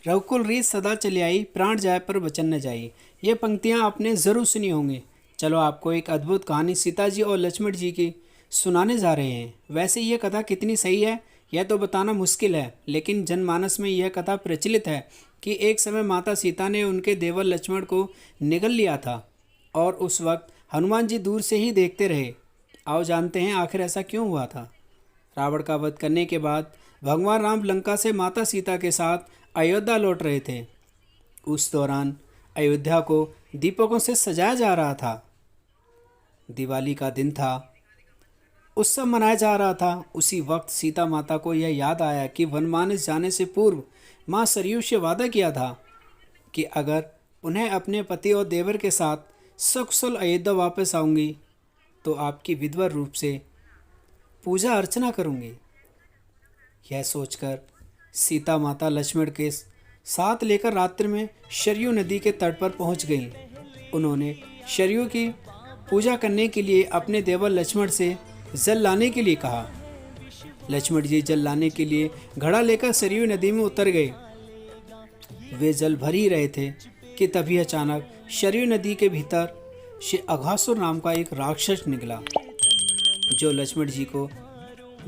रघुकुल रीत सदा चली आई, प्राण जाए पर वचन न जाई। ये पंक्तियाँ आपने ज़रूर सुनी होंगी। चलो आपको एक अद्भुत कहानी सीता जी और लक्ष्मण जी की सुनाने जा रहे हैं। वैसे ये कथा कितनी सही है यह तो बताना मुश्किल है, लेकिन जनमानस में यह कथा प्रचलित है कि एक समय माता सीता ने उनके देवर लक्ष्मण को निगल लिया था और उस वक्त हनुमान जी दूर से ही देखते रहे। आओ जानते हैं आखिर ऐसा क्यों हुआ था। रावण का वध करने के बाद भगवान राम लंका से माता सीता के साथ अयोध्या लौट रहे थे। उस दौरान अयोध्या को दीपकों से सजाया जा रहा था। दिवाली का दिन था, उत्सव मनाया जा रहा था। उसी वक्त सीता माता को यह याद आया कि वनमानस जाने से पूर्व माँ सरयू से वादा किया था कि अगर उन्हें अपने पति और देवर के साथ सकुशल अयोध्या वापस आऊंगी तो आपकी विधवा रूप से पूजा अर्चना करूंगी। यह सोचकर सीता माता लक्ष्मण के साथ लेकर रात्रि में सरयू नदी के तट पर पहुंच गईं। उन्होंने सरयू की पूजा करने के लिए अपने देवर लक्ष्मण से जल लाने के लिए कहा। लक्ष्मण जी जल लाने के लिए घड़ा लेकर सरयू नदी में उतर गए। वे जल भर ही रहे थे कि तभी अचानक सरयू नदी के भीतर से अघासुर नाम का एक राक्षस निकला, जो लक्ष्मण जी को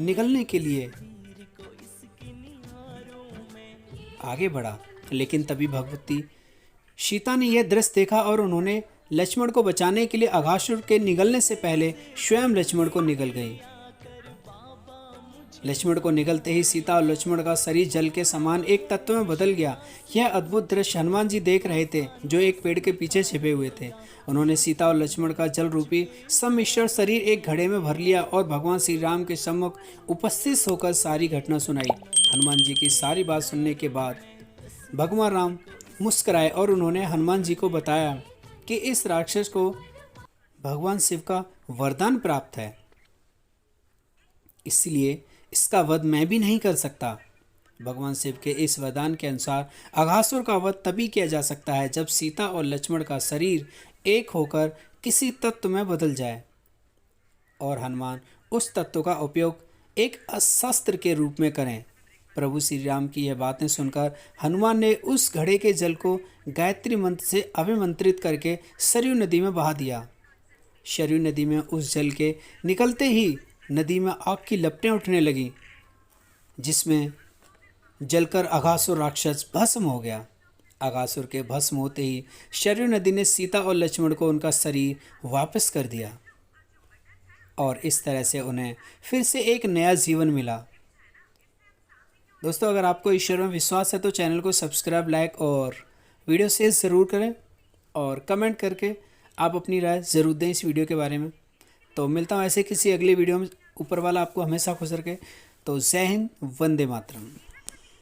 निगलने के लिए आगे बढ़ा। लेकिन तभी भगवती सीता ने यह दृश्य देखा और उन्होंने लक्ष्मण को बचाने के लिए अघासुर के निगलने से पहले स्वयं लक्ष्मण को निगल गई। लक्ष्मण को निगलते ही सीता और लक्ष्मण का शरीर जल के समान एक तत्व में बदल गया। यह अद्भुत दृश्य हनुमान जी देख रहे थे, जो एक पेड़ के पीछे छिपे हुए थे। उन्होंने सीता और लक्ष्मण का जल रूपी सम्मिश्र शरीर एक घड़े में भर लिया और भगवान श्री राम के सम्मुख उपस्थित होकर सारी घटना सुनाई। हनुमान जी की सारी बात सुनने के बाद भगवान राम मुस्कुराए और उन्होंने हनुमान जी को बताया कि इस राक्षस को भगवान शिव का वरदान प्राप्त है, इसलिए इसका वध मैं भी नहीं कर सकता। भगवान शिव के इस वरदान के अनुसार अघासुर का वध तभी किया जा सकता है जब सीता और लक्ष्मण का शरीर एक होकर किसी तत्व में बदल जाए और हनुमान उस तत्व का उपयोग एक शस्त्र के रूप में करें। प्रभु श्री राम की यह बातें सुनकर हनुमान ने उस घड़े के जल को गायत्री मंत्र से अभिमंत्रित करके सरयू नदी में बहा दिया। सरयू नदी में उस जल के निकलते ही नदी में आग की लपटें उठने लगीं, जिसमें जलकर अघासुर राक्षस भस्म हो गया। अघासुर के भस्म होते ही सरयू नदी ने सीता और लक्ष्मण को उनका शरीर वापस कर दिया और इस तरह से उन्हें फिर से एक नया जीवन मिला। दोस्तों, अगर आपको ईश्वर में विश्वास है तो चैनल को सब्सक्राइब, लाइक और वीडियो शेयर ज़रूर करें और कमेंट करके आप अपनी राय ज़रूर दें इस वीडियो के बारे में। तो मिलता हूँ ऐसे किसी अगले वीडियो में। ऊपर वाला आपको हमेशा खुश रखे। तो जय हिंद, वंदे मातरम।